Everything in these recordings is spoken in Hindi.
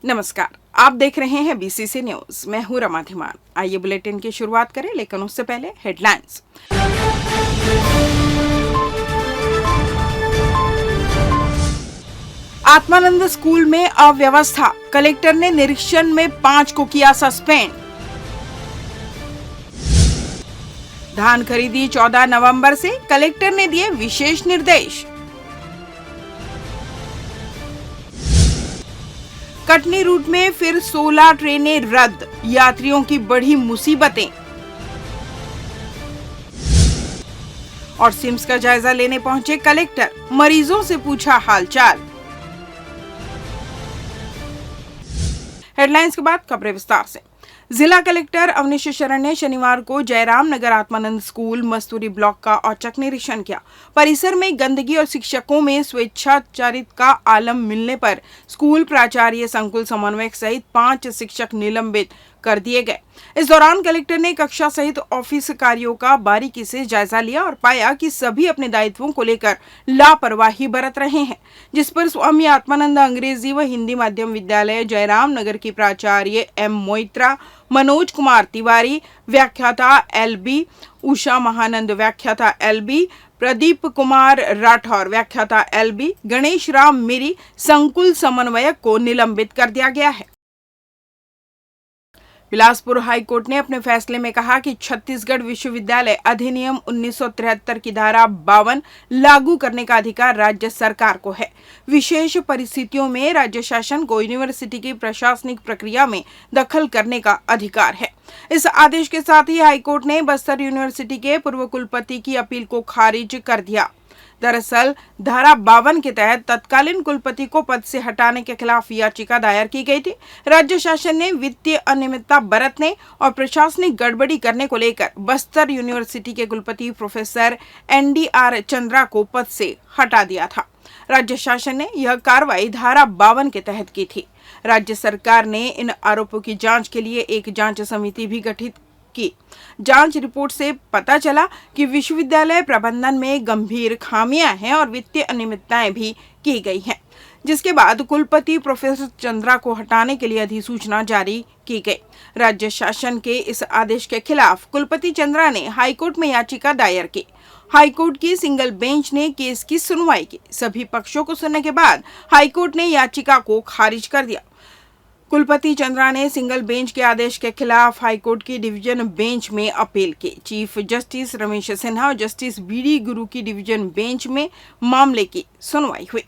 नमस्कार, आप देख रहे हैं बीसीसी न्यूज। मैं हूं रमा धीमान। आइए बुलेटिन की शुरुआत करें, लेकिन उससे पहले हेडलाइंस। आत्मानंद स्कूल में अव्यवस्था, कलेक्टर ने निरीक्षण में 5 को किया सस्पेंड। धान खरीदी 14 नवंबर से, कलेक्टर ने दिए विशेष निर्देश। कटनी रूट में फिर 16 ट्रेनें रद्द, यात्रियों की बढ़ी मुसीबतें। और सिम्स का जायजा लेने पहुंचे कलेक्टर, मरीजों से पूछा हालचाल। हेडलाइंस के बाद खबरें विस्तार से। जिला कलेक्टर अवनीश शरण ने शनिवार को जयराम नगर आत्मानंद स्कूल मस्तूरी ब्लॉक का औचक निरीक्षण किया। परिसर में गंदगी और शिक्षकों में स्वेच्छाचारित का आलम मिलने पर स्कूल प्राचार्य, संकुल समन्वयक सहित 5 शिक्षक निलंबित कर दिए गए। इस दौरान कलेक्टर ने कक्षा सहित ऑफिस कार्यों का बारीकी से जायजा लिया और पाया कि सभी अपने दायित्वों को लेकर लापरवाही बरत रहे हैं, जिस पर स्वामी आत्मानंद अंग्रेजी व हिंदी माध्यम विद्यालय जयराम नगर की प्राचार्य एम मोइत्रा, मनोज कुमार तिवारी व्याख्याता एलबी, उषा महानंद व्याख्याता एलबी, प्रदीप कुमार राठौर व्याख्याता एलबी, गणेश राम मेरी संकुल समन्वयक को निलंबित कर दिया गया है। बिलासपुर हाईकोर्ट ने अपने फैसले में कहा कि छत्तीसगढ़ विश्वविद्यालय अधिनियम 1973 की धारा 52 लागू करने का अधिकार राज्य सरकार को है। विशेष परिस्थितियों में राज्य शासन को यूनिवर्सिटी की प्रशासनिक प्रक्रिया में दखल करने का अधिकार है। इस आदेश के साथ ही हाईकोर्ट ने बस्तर यूनिवर्सिटी के पूर्व कुलपति की अपील को खारिज कर दिया। दरअसल धारा 52 के तहत तत्कालीन कुलपति को पद से हटाने के खिलाफ याचिका दायर की गई थी। राज्य शासन ने वित्तीय अनियमितता बरतने और प्रशासनिक गड़बड़ी करने को लेकर बस्तर यूनिवर्सिटी के कुलपति प्रोफेसर NDR चंद्रा को पद से हटा दिया था। राज्य शासन ने यह कार्रवाई धारा 52 के तहत की थी। राज्य सरकार ने इन आरोपों की जांच के लिए एक जांच समिति भी गठित की। जांच रिपोर्ट से पता चला कि विश्वविद्यालय प्रबंधन में गंभीर खामियां हैं और वित्तीय अनियमितताएं भी की गई हैं, जिसके बाद कुलपति प्रोफेसर चंद्रा को हटाने के लिए अधिसूचना जारी की गई। राज्य शासन के इस आदेश के खिलाफ कुलपति चंद्रा ने हाईकोर्ट में याचिका दायर की। हाईकोर्ट की सिंगल बेंच ने केस की सुनवाई की। सभी पक्षों को सुनने के बाद हाईकोर्ट ने याचिका को खारिज कर दिया। कुलपति चंद्रा ने सिंगल बेंच के आदेश के खिलाफ हाईकोर्ट की डिवीजन बेंच में अपील की। चीफ जस्टिस रमेश सिन्हा और जस्टिस BD गुरु की डिवीजन बेंच में मामले की सुनवाई हुई।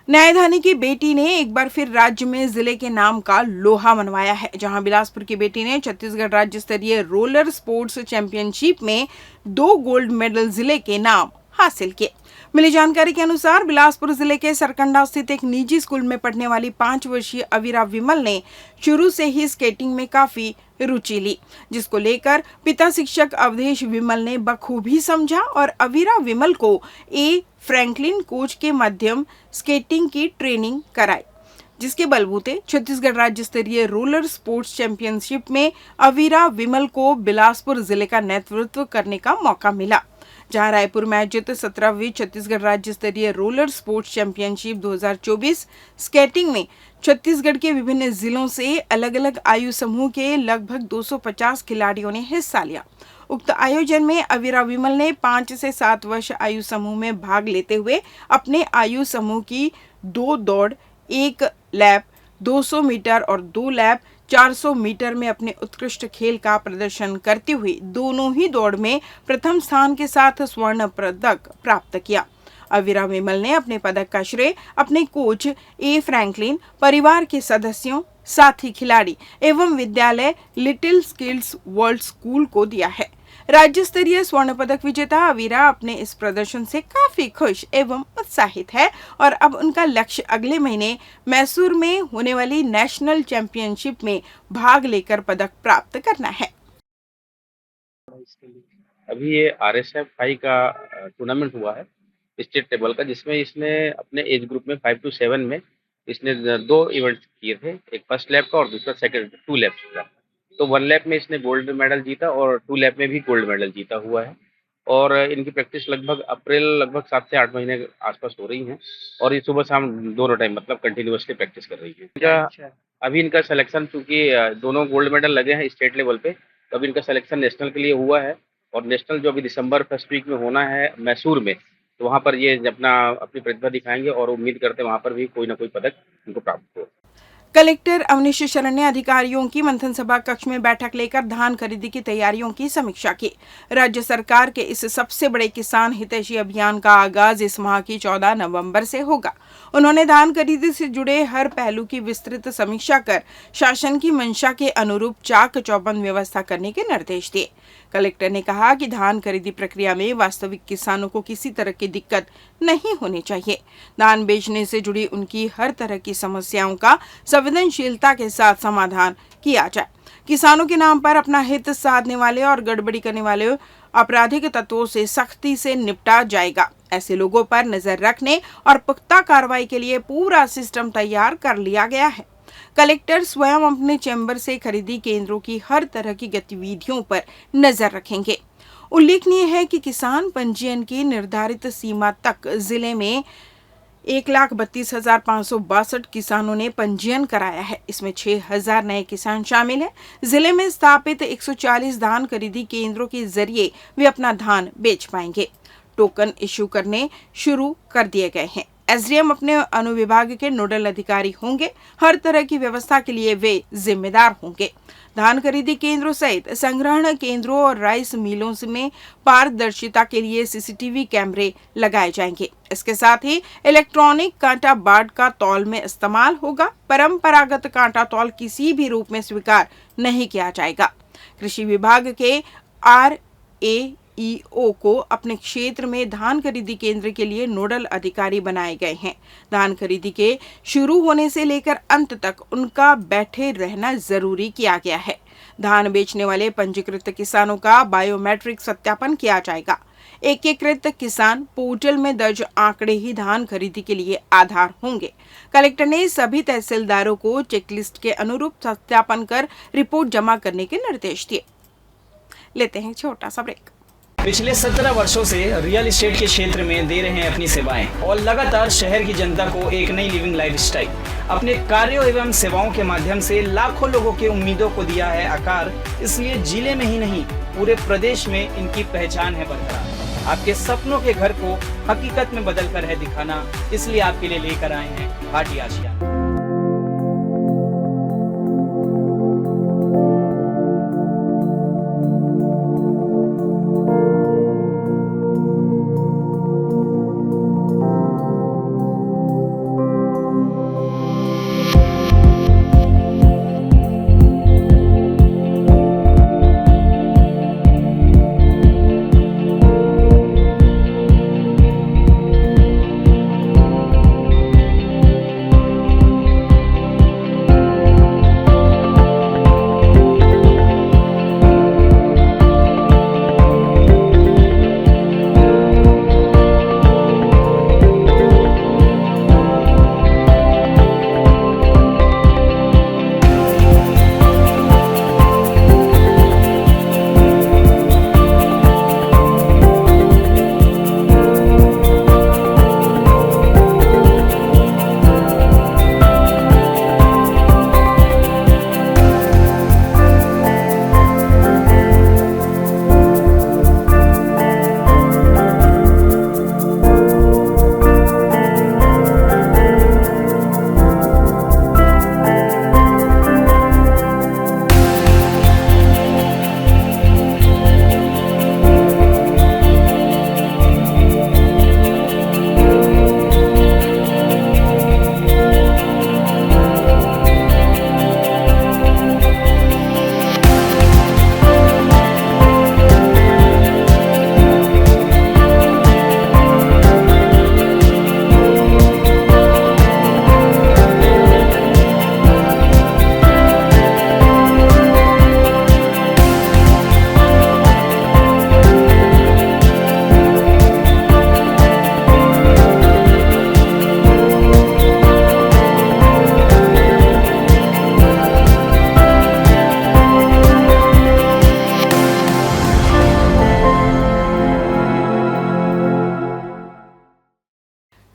न्यायधानी की बेटी ने एक बार फिर राज्य में जिले के नाम का लोहा मनवाया है, जहां बिलासपुर की बेटी ने छत्तीसगढ़ राज्य स्तरीय रोलर स्पोर्ट्स चैंपियनशिप में 2 गोल्ड मेडल जिले के नाम हासिल किए। मिली जानकारी के अनुसार बिलासपुर जिले के सरकंडा स्थित एक निजी स्कूल में पढ़ने वाली 5 वर्षीय अवीरा विमल ने शुरू से ही स्केटिंग में काफी रुचि ली, जिसको लेकर पिता शिक्षक अवधेश विमल ने बखूबी समझा और अवीरा विमल को ए फ्रैंकलिन कोच के माध्यम स्केटिंग की ट्रेनिंग कराई, जिसके बलबूते छत्तीसगढ़ राज्य स्तरीय रोलर स्पोर्ट्स चैंपियनशिप में अवीरा विमल को बिलासपुर जिले का नेतृत्व करने का मौका मिला। जहां रायपुर में आयोजित 17वीं छत्तीसगढ़ राज्य स्तरीय रोलर स्पोर्ट्स चैंपियनशिप 2024 स्केटिंग में छत्तीसगढ़ के विभिन्न जिलों से अलग अलग आयु समूह के लगभग 250 खिलाड़ियों ने हिस्सा लिया। उक्त आयोजन में अवीरा विमल ने 5 से 7 वर्ष आयु समूह में भाग लेते हुए अपने आयु समूह की 2 दौड़, 1 लैप 200 मीटर और 2 लैप 400 मीटर में अपने उत्कृष्ट खेल का प्रदर्शन करती हुई दोनों ही दौड़ में प्रथम स्थान के साथ स्वर्ण पदक प्राप्त किया। अवीरा विमल ने अपने पदक का श्रेय अपने कोच ए फ्रैंकलिन, परिवार के सदस्यों, साथी खिलाड़ी एवं विद्यालय लिटिल स्किल्स वर्ल्ड स्कूल को दिया है। राज्य स्तरीय स्वर्ण पदक विजेता अवीरा अपने इस प्रदर्शन से काफी खुश एवं उत्साहित है और अब उनका लक्ष्य अगले महीने मैसूर में होने वाली नेशनल चैंपियनशिप में भाग लेकर पदक प्राप्त करना है। अभी ये RSFI का टूर्नामेंट हुआ है स्टेट लेवल का, जिसमें इसने अपने एज ग्रुप में 5 टू 7 में इसने 2 इवेंट्स किए थे, एक फर्स्ट लैप का और दूसरा सेकंड 2 लैप्स का। तो 1 लैप में इसने गोल्ड मेडल जीता और 2 लैप में भी गोल्ड मेडल जीता हुआ है। और इनकी प्रैक्टिस लगभग 7 से 8 महीने के आसपास हो रही है और ये सुबह-शाम दोनों टाइम मतलब कंटिन्यूअसली प्रैक्टिस कर रही है। अभी इनका सिलेक्शन, चूँकि दोनों गोल्ड मेडल लगे हैं स्टेट लेवल पे, तो अभी इनका सिलेक्शन नेशनल के लिए हुआ है और नेशनल जो अभी दिसंबर फर्स्ट वीक में होना है मैसूर में, तो वहाँ पर ये अपनी प्रतिभा दिखाएँगे और उम्मीद करते हैं वहाँ पर भी कोई न कोई पदक इनको प्राप्त हो। कलेक्टर अवनीश शरण ने अधिकारियों की मंथन सभा कक्ष में बैठक लेकर धान खरीदी की तैयारियों की समीक्षा की। राज्य सरकार के इस सबसे बड़े किसान हितैषी अभियान का आगाज इस माह की 14 नवंबर से होगा। उन्होंने धान खरीदी से जुड़े हर पहलू की विस्तृत समीक्षा कर शासन की मंशा के अनुरूप चाक चौबंद व्यवस्था करने के निर्देश दिए। कलेक्टर ने कहा कि धान खरीदी प्रक्रिया में वास्तविक किसानों को किसी तरह की दिक्कत नहीं होनी चाहिए। धान बेचने से जुड़ी उनकी हर तरह की समस्याओं का संवेदनशीलता के साथ समाधान किया जाए। किसानों के नाम पर अपना हित साधने वाले और गड़बड़ी करने वाले आपराधिक तत्वों से सख्ती से निपटा जाएगा। ऐसे लोगों पर नजर रखने और पुख्ता कार्रवाई के लिए पूरा सिस्टम तैयार कर लिया गया है। कलेक्टर स्वयं अपने चैम्बर से खरीदी केंद्रों की हर तरह की गतिविधियों पर नजर रखेंगे। उल्लेखनीय है कि किसान पंजीयन की निर्धारित सीमा तक जिले में 1,32,562 किसानों ने पंजीयन कराया है। इसमें 6,000 नए किसान शामिल हैं। जिले में स्थापित 140 धान खरीदी केंद्रों के जरिए वे अपना धान बेच पाएंगे। टोकन इश्यू करने शुरू कर दिए गए हैं। एसडीएम अपने अनुविभाग के नोडल अधिकारी होंगे। हर तरह की व्यवस्था के लिए वे जिम्मेदार होंगे। धान खरीदी केंद्रों सहित संग्रहण केंद्रों और राइस मिलों में पारदर्शिता के लिए सीसीटीवी कैमरे लगाए जाएंगे। इसके साथ ही इलेक्ट्रॉनिक कांटा बाड़ का तौल में इस्तेमाल होगा। परंपरागत कांटा तौल किसी भी रूप में स्वीकार नहीं किया जाएगा। कृषि विभाग के RAEO को अपने क्षेत्र में धान खरीदी केंद्र के लिए नोडल अधिकारी बनाए गए हैं। धान खरीदी के शुरू होने से लेकर अंत तक उनका बैठे रहना जरूरी किया गया है। धान बेचने वाले पंजीकृत किसानों का बायोमेट्रिक सत्यापन किया जाएगा। एकीकृत किसान पोर्टल में दर्ज आंकड़े ही धान खरीदी के लिए आधार होंगे। कलेक्टर ने सभी तहसीलदारों को चेकलिस्ट के अनुरूप सत्यापन कर रिपोर्ट जमा करने के निर्देश दिए। लेते हैं छोटा सा ब्रेक। पिछले 17 वर्षों से रियल एस्टेट के क्षेत्र में दे रहे हैं अपनी सेवाएं और लगातार शहर की जनता को एक नई लिविंग लाइफस्टाइल। अपने कार्यों एवं सेवाओं के माध्यम से लाखों लोगों की उम्मीदों को दिया है आकार। इसलिए जिले में ही नहीं पूरे प्रदेश में इनकी पहचान है बरकरार। आपके सपनों के घर को हकीकत में बदल कर है दिखाना, इसलिए आपके लिए लेकर आए हैं भाटी आशियाना।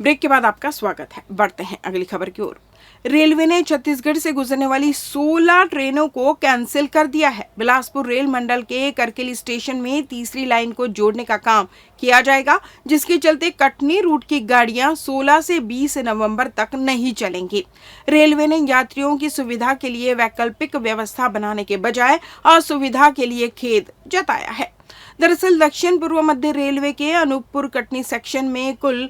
ब्रेक के बाद आपका स्वागत है। बढ़ते हैं अगली खबर की ओर। रेलवे ने छत्तीसगढ़ से गुजरने वाली 16 ट्रेनों को कैंसिल कर दिया है। बिलासपुर रेल मंडल के करकेली स्टेशन में तीसरी लाइन को जोड़ने का काम किया जाएगा, जिसके चलते कटनी रूट की गाड़ियां 16 से 20 नवंबर तक नहीं चलेंगी। रेलवे ने यात्रियों की सुविधा के लिए वैकल्पिक व्यवस्था बनाने के बजाय असुविधा के लिए खेद जताया है। दरअसल दक्षिण पूर्व मध्य रेलवे के अनूपपुर कटनी सेक्शन में कुल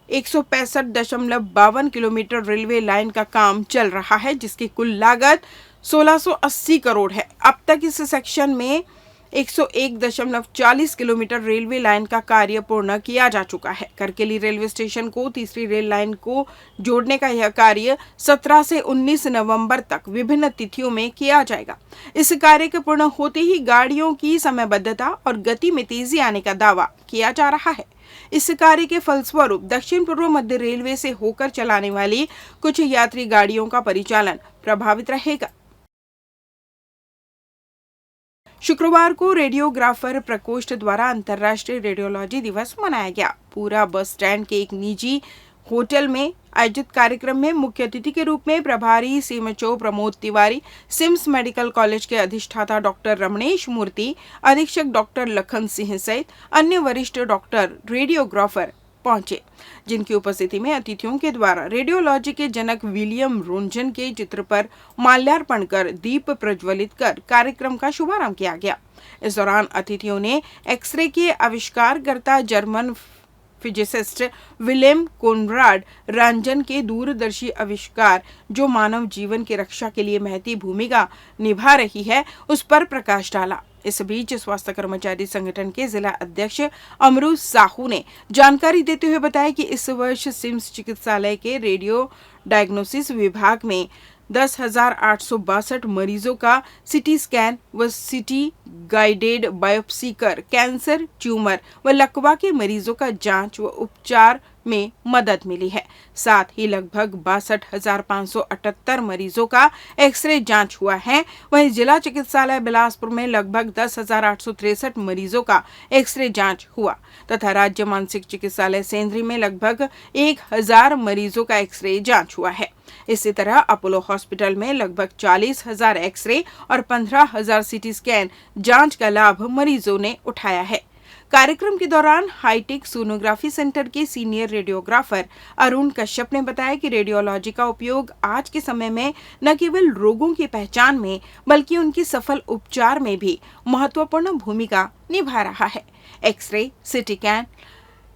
165.52 किलोमीटर रेलवे लाइन का काम चल रहा है, जिसकी कुल लागत 1680 करोड़ है। अब तक इस सेक्शन में 101.40 किलोमीटर रेलवे लाइन का कार्य पूर्ण किया जा चुका है। करकेली रेलवे स्टेशन को तीसरी रेल लाइन को जोड़ने का यह कार्य 17 से 19 नवंबर तक विभिन्न तिथियों में किया जाएगा। इस कार्य के पूर्ण होते ही गाड़ियों की समयबद्धता और गति में तेजी आने का दावा किया जा रहा है। इस कार्य के फलस्वरूप दक्षिण पूर्व मध्य रेलवे से होकर चलाने वाली कुछ यात्री गाड़ियों का परिचालन प्रभावित रहेगा। शुक्रवार को रेडियोग्राफर प्रकोष्ठ द्वारा अंतर्राष्ट्रीय रेडियोलॉजी दिवस मनाया गया। पूरा बस स्टैंड के एक निजी होटल में आयोजित कार्यक्रम में मुख्य अतिथि के रूप में प्रभारी CMHO Pramod Tiwari, CIMS medical college के अधिष्ठाता डॉक्टर रमणेश मूर्ति, अधीक्षक डॉक्टर लखन सिंह सहित अन्य वरिष्ठ डॉक्टर रेडियोग्राफर पहुंचे, जिनकी उपस्थिति में अतिथियों के द्वारा रेडियोलॉजी के जनक विलियम रोंजन के चित्र पर माल्यार्पण कर दीप प्रज्वलित कर कार्यक्रम का शुभारंभ किया गया। इस दौरान अतिथियों ने एक्सरे के आविष्कारकर्ता जर्मन फिजिसिस्ट विलेम कोनराड रांजन के दूरदर्शी आविष्कार जो मानव जीवन की रक्षा के लिए महती भूमिका निभा रही है, उस पर प्रकाश डाला। इस बीच स्वास्थ्य कर्मचारी संगठन के जिला अध्यक्ष अमरू साहू ने जानकारी देते हुए बताया कि इस वर्ष सिम्स चिकित्सालय के रेडियो डायग्नोसिस विभाग में 10,862 मरीजों का सीटी स्कैन व सीटी गाइडेड बायोप्सी कर कैंसर, ट्यूमर व लकवा के मरीजों का जांच व उपचार में मदद मिली है। साथ ही लगभग 62,578 मरीजों का एक्सरे जांच हुआ है। वहीं जिला चिकित्सालय बिलासपुर में लगभग 10,863 मरीजों का एक्सरे जांच हुआ तथा राज्य मानसिक चिकित्सालय सेंद्री में लगभग 1,000 मरीजों का एक्सरे जांच हुआ है। इसी तरह अपोलो हॉस्पिटल में लगभग 40,000 एक्सरे और 15,000 सीटी स्कैन जांच का लाभ मरीजों ने उठाया है। कार्यक्रम के दौरान हाईटेक सोनोग्राफी सेंटर के सीनियर रेडियोग्राफर अरुण कश्यप ने बताया कि रेडियोलॉजी का उपयोग आज के समय में न केवल रोगों की पहचान में बल्कि उनकी सफल उपचार में भी महत्वपूर्ण भूमिका निभा रहा है। एक्सरे, सीटी स्कैन,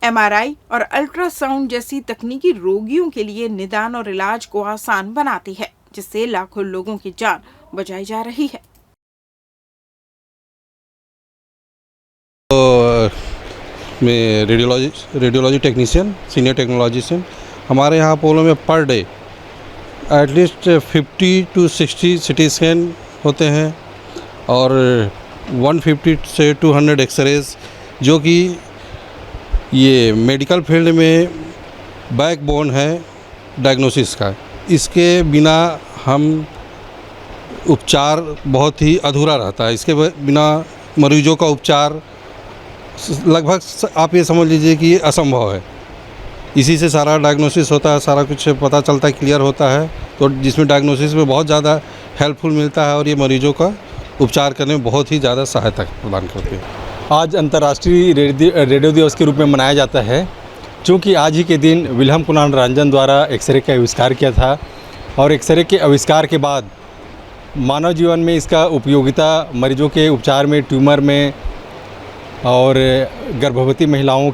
एमआरआई और अल्ट्रासाउंड जैसी तकनीकी रोगियों के लिए निदान और इलाज को आसान बनाती है, जिससे लाखों लोगों की जान बचाई जा रही है। मैं रेडियोलॉजी टेक्नीशियन, सीनियर टेक्नोलॉजिशियन। हमारे यहाँ अपोलो में per day at least 50 to 60 CT scan होते हैं और 150 से 200 एक्सरेज, जो कि ये मेडिकल फील्ड में बैकबोन है डायग्नोसिस का। इसके बिना हम उपचार बहुत ही अधूरा रहता है। इसके बिना मरीजों का उपचार लगभग आप ये समझ लीजिए कि ये असंभव है। इसी से सारा डायग्नोसिस होता है, सारा कुछ पता चलता है, क्लियर होता है, तो जिसमें डायग्नोसिस में बहुत ज़्यादा हेल्पफुल मिलता है और ये मरीजों का उपचार करने में बहुत ही ज़्यादा सहायता प्रदान करती है। आज अंतर्राष्ट्रीय रेडियो दिवस के रूप में मनाया जाता है, क्योंकि आज ही के दिन विलियम कोनराड रांजन द्वारा एक्सरे का आविष्कार किया था और एक्सरे के आविष्कार के बाद मानव जीवन में इसका उपयोगिता मरीजों के उपचार में, ट्यूमर में और गर्भवती महिलाओं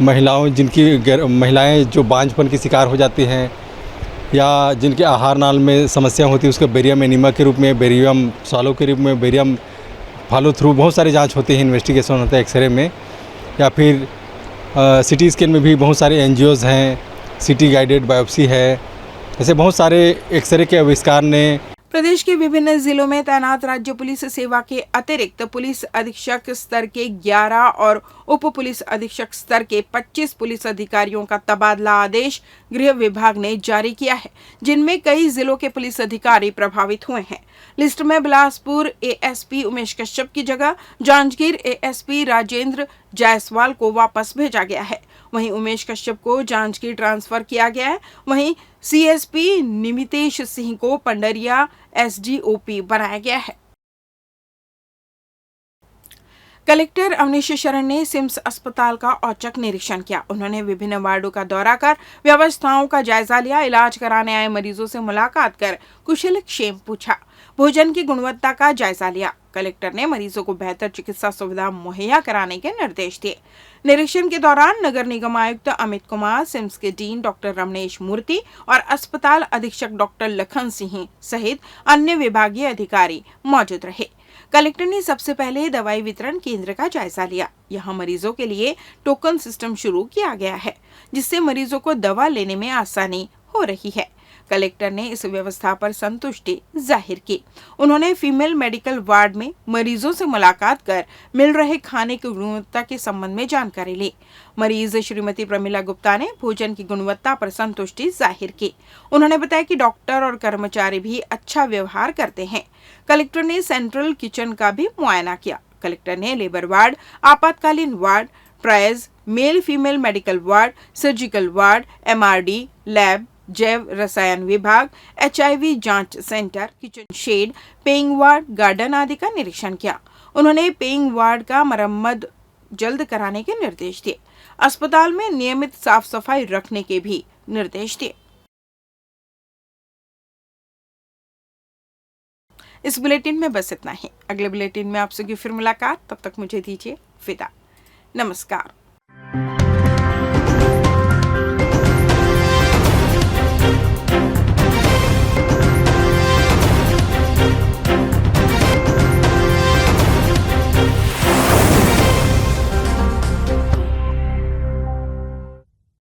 महिलाएं जो बांझपन की शिकार हो जाती हैं या जिनके आहार नाल में समस्या होती है, उसका बेरियम एनीमिया के रूप में, बेरियम सॉलो के रूप में, बेरियम फॉलो थ्रू बहुत सारी जांच होती है, इन्वेस्टिगेशन होता है एक्सरे में, या फिर सीटी स्कैन में भी बहुत सारे एनजीओज़ हैं, सीटी गाइडेड बायोप्सी है। ऐसे बहुत सारे एक्सरे के आविष्कार ने प्रदेश के विभिन्न जिलों में तैनात राज्य पुलिस सेवा के अतिरिक्त पुलिस अधीक्षक स्तर के 11 और उप पुलिस अधीक्षक स्तर के 25 पुलिस अधिकारियों का तबादला आदेश गृह विभाग ने जारी किया है, जिनमें कई जिलों के पुलिस अधिकारी प्रभावित हुए हैं। लिस्ट में बिलासपुर एएसपी उमेश कश्यप की जगह जांजगीर एएसपी राजेंद्र जायसवाल को वापस भेजा गया है। वहीं उमेश कश्यप को जांजगीर ट्रांसफर किया गया है। वहीं सीएसपी निमितेश सिंह को पंडरिया एसडीओपी बनाया गया है। कलेक्टर अवनीश शरण ने सिम्स अस्पताल का औचक निरीक्षण किया। उन्होंने विभिन्न वार्डों का दौरा कर व्यवस्थाओं का जायजा लिया, इलाज कराने आए मरीजों से मुलाकात कर कुशलक्षेम पूछा, भोजन की गुणवत्ता का जायजा लिया। कलेक्टर ने मरीजों को बेहतर चिकित्सा सुविधा मुहैया कराने के निर्देश दिए। निरीक्षण के दौरान नगर निगम आयुक्त अमित कुमार, सिम्स के डीन डॉक्टर रमनेश मूर्ति और अस्पताल अधीक्षक डॉक्टर लखन सिंह सहित अन्य विभागीय अधिकारी मौजूद रहे। कलेक्टर ने सबसे पहले दवाई वितरण केंद्र का जायजा लिया। यहां मरीजों के लिए टोकन सिस्टम शुरू किया गया है, जिससे मरीजों को दवा लेने में आसानी हो रही है। कलेक्टर ने इस व्यवस्था पर संतुष्टि जाहिर की। उन्होंने फीमेल मेडिकल वार्ड में मरीजों से मुलाकात कर मिल रहे खाने की गुणवत्ता के संबंध में जानकारी ली। मरीज श्रीमती प्रमिला गुप्ता ने भोजन की गुणवत्ता पर संतुष्टि जाहिर की। उन्होंने बताया कि डॉक्टर और कर्मचारी भी अच्छा व्यवहार करते हैं। कलेक्टर ने सेंट्रल किचन का भी मुआयना किया। कलेक्टर ने लेबर वार्ड, आपातकालीन ward, triage, male female medical ward, surgical ward, MRD, lab, जैव रसायन विभाग, HIV जांच centre, kitchen shed, paying ward, garden आदि का निरीक्षण किया। उन्होंने पेइंग वार्ड का मरम्मत जल्द कराने के निर्देश दिए। अस्पताल में नियमित साफ सफाई रखने के भी निर्देश दिए। इस बुलेटिन में बस इतना ही। अगले बुलेटिन में आपसे फिर मुलाकात, तब तक मुझे दीजिए विदा। नमस्कार।